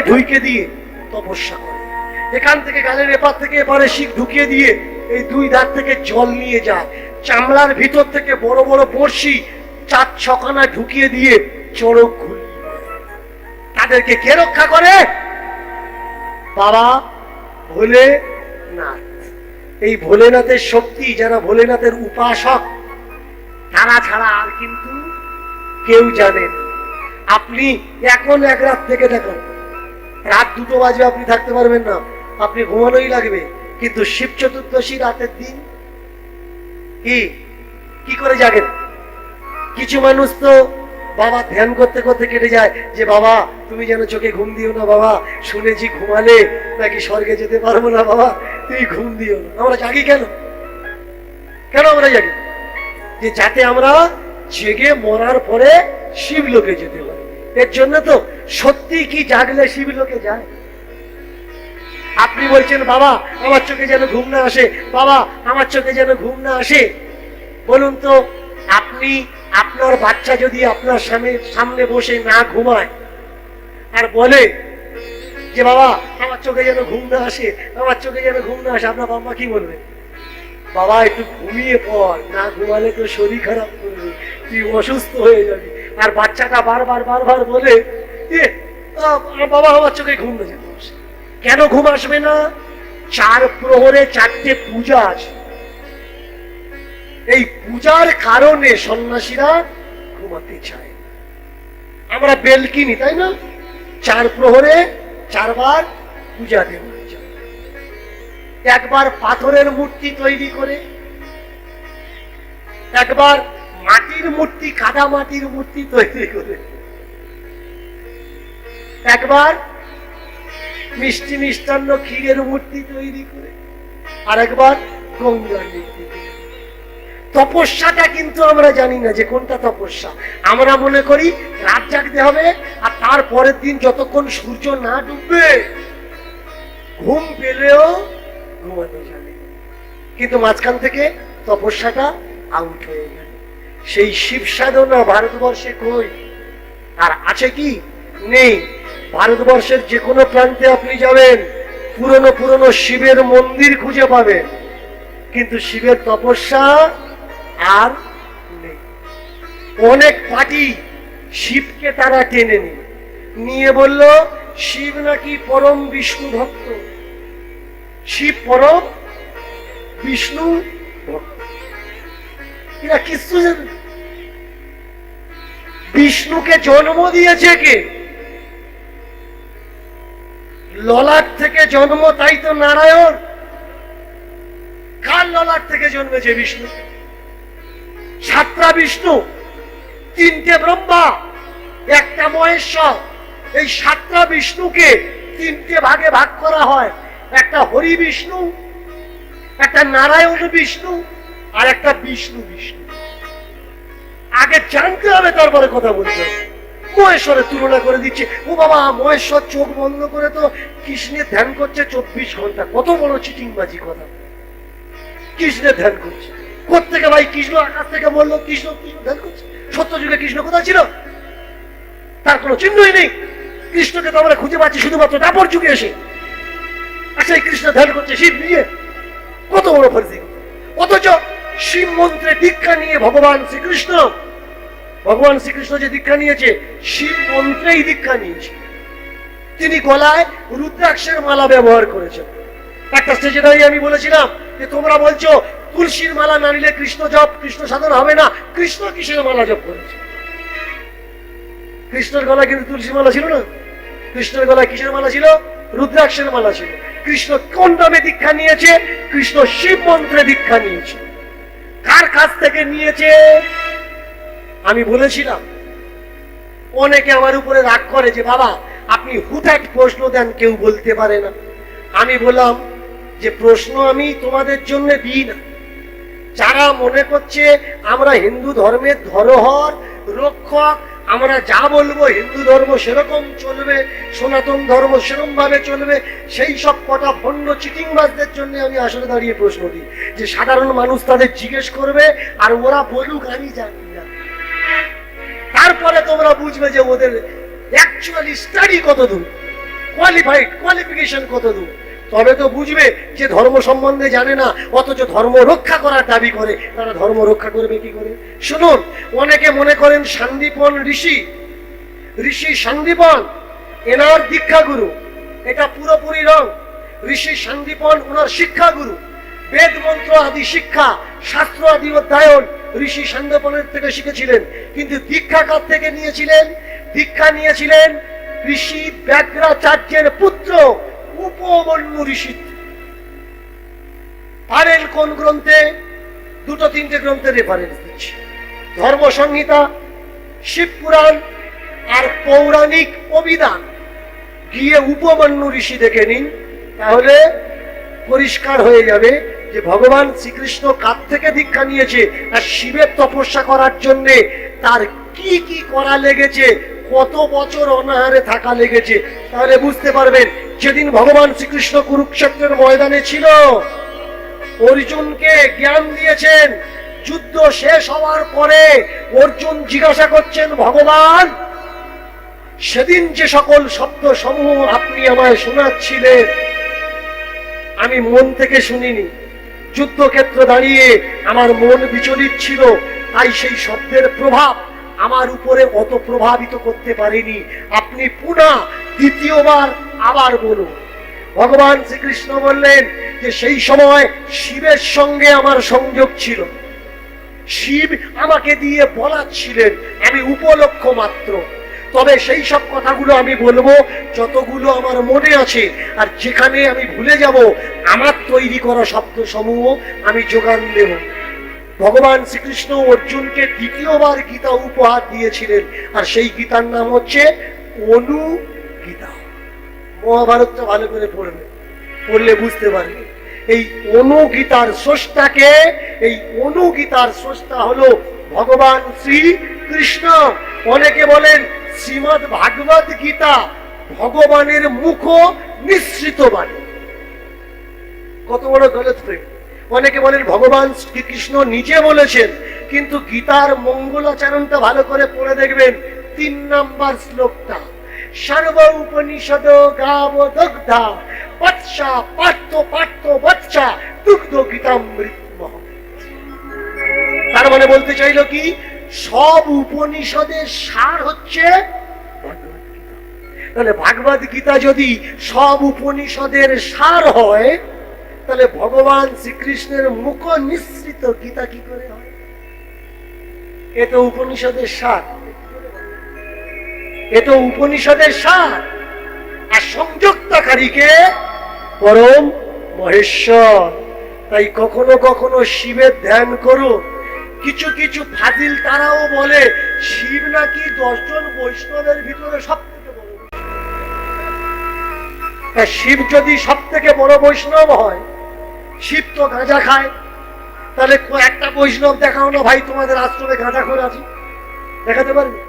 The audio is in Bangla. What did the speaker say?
ঢুকে দিয়ে তপস্যা করে, এখান থেকে গালের এপার থেকে এপারে শিখ ঢুকিয়ে দিয়ে এই দুই ধার থেকে জল নিয়ে যায়, চামড়ার ভিতর থেকে বড় বড় বড়শি 4-6খানা ঢুকিয়ে দিয়ে চড়ক ঘুরি। তাদেরকে কে রক্ষা করে? বাবা ভোলেনাথ। এই ভোলেনাথের শক্তি, যারা ভোলেনাথের উপাসক, তারা ছাড়া আর কিন্তু কেউ জানে না। আপনি এখন এক রাত থেকে দেখুন, রাত 2টো বাজে আপনি থাকতে পারবেন না, আপনি ঘুমানোই লাগবে। কিন্তু শিব চতুর্দশী রাতের দিন কি করে জাগেন? কিছু মানুষ তো বাবা ধ্যান করতে করতে কেটে যায়, যে বাবা তুমি যেন চোখে ঘুম দিও না, বাবা শুনেছি ঘুমালে নাকি স্বর্গে যেতে পারবো না, বাবা তুমি ঘুম দিও না। আমরা জাগি কেন? কেন আমরা জাগি? যে যাতে আমরা জেগে মরার পরে শিবলোকে যেতে পারি। এর জন্য তো। সত্যি কি জাগলে শিবলোকে যায়? আপনি বলছেন বাবা আমার চোখে যেন ঘুম না আসে, বাবা আমার চোখে যেন ঘুম না আসে। বলুন তো, আপনি আপনার বাচ্চা যদি আপনার সামনে বসে না ঘুমায় আর বলে যে বাবা আমার চোখে যেন ঘুম না আসে, আমার চোখে যেন ঘুম না আসে, আপনার বাবা কি বলবে? বাবা একটু ঘুমিয়ে পড়, না ঘুমালে তো শরীর খারাপ করবে, তুই অসুস্থ হয়ে যাবি। আর বাচ্চাটা বারবার বলে বাবা আমার চোখে ঘুম না যেতে আসে। কেন ঘুম আসবে না? 4 প্রহরে 4টে পূজা আছে। এই পূজার কারণে সন্ন্যাসীরা ঘুমাতে চায়। আমরা বেল কিনি, তাই না? 4 প্রহরে 4 বার পূজা দেওয়া যায়। একবার পাথরের মূর্তি তৈরি করে, একবার মাটির মূর্তি, কাদা মাটির মূর্তি তৈরি করে, একবার মিষ্টি মিষ্টান্ন ক্ষীরের মূর্তি তৈরি করে, আর একবার গঙ্গার মূর্তি। তপস্যাটা কিন্তু আমরা জানি না যে কোনটা তপস্যা। আমরা মনে করি রাত জাগতে হবে, আর তারপরের দিন যতক্ষণ সূর্য না ডুববে ঘুম পেলেও ঘুমানো যাবে। কিন্তু মাঝখান থেকে তপস্যাটা আউট হয়ে গেল। সেই শিব সাধনা ভারতবর্ষে কই? আর আছে কি? নেই। ভারতবর্ষের যে কোনো প্রান্তে আপনি যাবেন, পুরনো শিবের মন্দির খুঁজে পাবেন, কিন্তু শিবের তপস্যা আর নেই। অনেক পার্টি শিবকে তারা টেনে নিয়ে বলল শিব নাকি পরম বিষ্ণু ভক্ত, শিব পরম বিষ্ণু ভক্ত। এরা কিছু জানে? বিষ্ণুকে জন্ম দিয়েছে কে? ললাট থেকে জন্ম, তাই তো নারায়ণ। কার ললাট থেকে জন্মেছে বিষ্ণু? 7টা বিষ্ণু, 3টে ব্রহ্মা, 1টা মহেশ্বর। এই 7টা বিষ্ণুকে 3টে ভাগে ভাগ করা হয়। একটা হরি বিষ্ণু, একটা নারায়ণ বিষ্ণু, আর একটা বিষ্ণু বিষ্ণু। আগে জানতে হবে, তারপরে কথা বলতে হবে। মহেশ্বরের তুলনা করে দিচ্ছে, ও বাবা মহেশ্বর চোখ বন্ধ করে তো কৃষ্ণের ধ্যান করছে 24 ঘন্টা। কত বড় চিটিংবাজি কথা! কৃষ্ণের ধ্যান করছে কোত্থেকে ভাই? কৃষ্ণ আকাশ থেকে বললো কৃষ্ণ ধ্যান করছে। সত্য যুগে কৃষ্ণ কোথায় ছিল? তার কোনো চিহ্নই নেই। কৃষ্ণকে তো আমরা খুঁজে পাচ্ছি শুধুমাত্র দাপর যুগে এসে। আচ্ছা, এই কৃষ্ণ ধ্যান করছে শিব নিয়ে, কত বড় ফার্জি! অথচ শিব মন্ত্রে দীক্ষা নিয়ে ভগবান শ্রীকৃষ্ণ যে দীক্ষা নিয়েছে, শিব মন্ত্রেই দীক্ষা নিয়েছে। তিনি গলায় রুদ্রাক্ষের মালা ব্যবহার করেছেন। একটা স্টেজে দাঁড়িয়ে আমি বলেছিলাম যে তোমরা বলছো তুলসীর মালা না নিলে কৃষ্ণ জপ, কৃষ্ণ সাধন হবে না। কৃষ্ণ কিসের মালা জপ করেছে? কৃষ্ণের গলায় কিন্তু তুলসী মালা ছিল না। কৃষ্ণের গলায় কিসের মালা ছিল? রুদ্রাক্ষের মালা ছিল। কৃষ্ণ কোন নামে দীক্ষা নিয়েছে? কৃষ্ণ শিব মন্ত্রে দীক্ষা নিয়েছে। কার কাছ থেকে নিয়েছে? আমি বলেছিলাম, অনেকে আমার উপরে রাগ করে যে বাবা আপনি হুটহাট প্রশ্ন দেন, কেউ বলতে পারে না। আমি বললাম যে প্রশ্ন আমি তোমাদের জন্য দিই না। যারা মনে করছে আমরা হিন্দু ধর্মের ধরোহর রক্ষক, আমরা যা বলবো হিন্দু ধর্ম সেরকম চলবে, সনাতন ধর্ম সেরকম ভাবে চলবে, সেই সব কটা ভণ্ড চিটিংবাজদের জন্য আমি আসলে দাঁড়িয়ে প্রশ্ন দিই যে সাধারণ মানুষ তাদের জিজ্ঞেস করবে, আর ওরা বলুক আমি জানি না। তারপরে তোমরা বুঝবে যে ওদের অ্যাকচুয়ালি স্টাডি কত দূর। কোয়ালিফাইড, কোয়ালিফিকেশন কত দূর, তবে তো বুঝবে যে ধর্ম সম্বন্ধে জানে না, অথচ ধর্ম রক্ষা করার দাবি করে। তারা ধর্ম রক্ষা করবে কি করে? শুনুন, অনেকে মনে করেন সান্দীপন ঋষি, ঋষি সান্দীপন এনার দীক্ষাগুরু, এটা পুরোপুরি রং। ঋষি সান্দীপন ওনার শিক্ষাগুরু, বেদ মন্ত্র আদি শিক্ষা, শাস্ত্র আদি অধ্যয়ন ঋষি সান্দীপনের থেকে শিখেছিলেন। কিন্তু দীক্ষা কার থেকে নিয়েছিলেন? দীক্ষা নিয়েছিলেন ঋষি ব্যাঘ্রাচার্যের পুত্র উপমন্যু ঋষি। পারেন কোন গ্রন্থে? দুটো তিনটে গ্রন্থের রেফারেন্স দিচ্ছি, ধর্ম সংহিতা, শিব পুরাণ আর পৌরাণিক অভিধান। গিয়ে উপমন্যু ঋষি দেখে নিন, তাহলে পরিষ্কার হয়ে যাবে যে ভগবান শ্রীকৃষ্ণ কার থেকে দীক্ষা নিয়েছে, আর শিবের তপস্যা করার জন্য তার কি কি করা লেগেছে, কত বছর অনাহারে থাকা লেগেছে। তাহলে বুঝতে পারবেন, যেদিন ভগবান শ্রীকৃষ্ণ কুরুক্ষেত্রের ময়দানে ছিল, অর্জুনকে জ্ঞান দিয়েছেন। যুদ্ধ শেষ হওয়ার পরে অর্জুন জিজ্ঞাসা করছেন, ভগবান সেদিন যে সকল শব্দ সমূহ আপনি আমায় শোনাচ্ছিলেন, আমি মন থেকে শুনিনি, যুদ্ধক্ষেত্র দাঁড়িয়ে আমার মন বিচলিত ছিল, তাই সেই শব্দের প্রভাব আমার উপরে অত প্রভাবিত করতে পারেনি, আপনি পুনঃ দ্বিতীয়বার আবার বলুন। ভগবান শ্রীকৃষ্ণ বললেন যে সেই সময় শিবের সঙ্গে আমার সংযোগ ছিল, শিব আমাকে দিয়ে বলাচ্ছিলেন, আমি উপলক্ষ মাত্র। তবে সেই সব কথাগুলো আমি বলবো যতগুলো আমার মনে আছে, আর যেখানে আমি ভুলে যাব আমার তৈরি করা শব্দ সমূহ আমি যোগান দেব। ভগবান শ্রীকৃষ্ণ অর্জুনকে দ্বিতীয়বার গীতা উপহার দিয়েছিলেন, আর সেই গীতার নাম হচ্ছে অনুগীতা। মহাভারতটা ভালো করে পড়বে, পড়লে বুঝতে পারবে এই অনুগীতার স্রষ্টাকে। এই অনুগীতার স্রষ্টা হলো ভগবান শ্রীকৃষ্ণ। অনেকে বলেন শ্রীমদ ভাগবত গীতা ভগবানের মুখ নিঃসৃত বাণী, কত বড় গলত প্রেম। অনেকে বলেন ভগবান শ্রীকৃষ্ণ নিজে বলেছেন, কিন্তু গীতার মঙ্গলাচরণটা ভালো করে পড়ে দেখবেন, 3 নম্বর শ্লোকটা, সর্ব উপনিষদ গাব দগ্ধা বৎসা পার্থ পার্থ বৎসা দুগ্ধ গীতামৃত মহৎ। তার মানে বলতে চাইলো কি, সব উপনিষদের সার হচ্ছে ভগবত গীতা। তাহলে ভাগবত গীতা যদি সব উপনিষদের সার হয়, তাহলে ভগবান শ্রীকৃষ্ণের মুখ নিঃসৃত গীতা কি করে হয়? এ তো উপনিষদের সার, এ তো উপনিষদের সার। আর সংযুক্তকারীকে পরম মহেশ্বর। তাই কখনো কখনো শিবের ধ্যান করুন। কিছু কিছু ফাজিল তারাও বলে শিব নাকি 10 জন বৈষ্ণবের ভিতরে সব থেকে বড়। শিব যদি সব থেকে বড় বৈষ্ণব হয়, শিব তো গাঁজা খায়, তাহলে একটা বৈষ্ণব দেখাও না ভাই তোমাদের আশ্রমে গাঁজা খোর আছে, দেখাতে পারবে?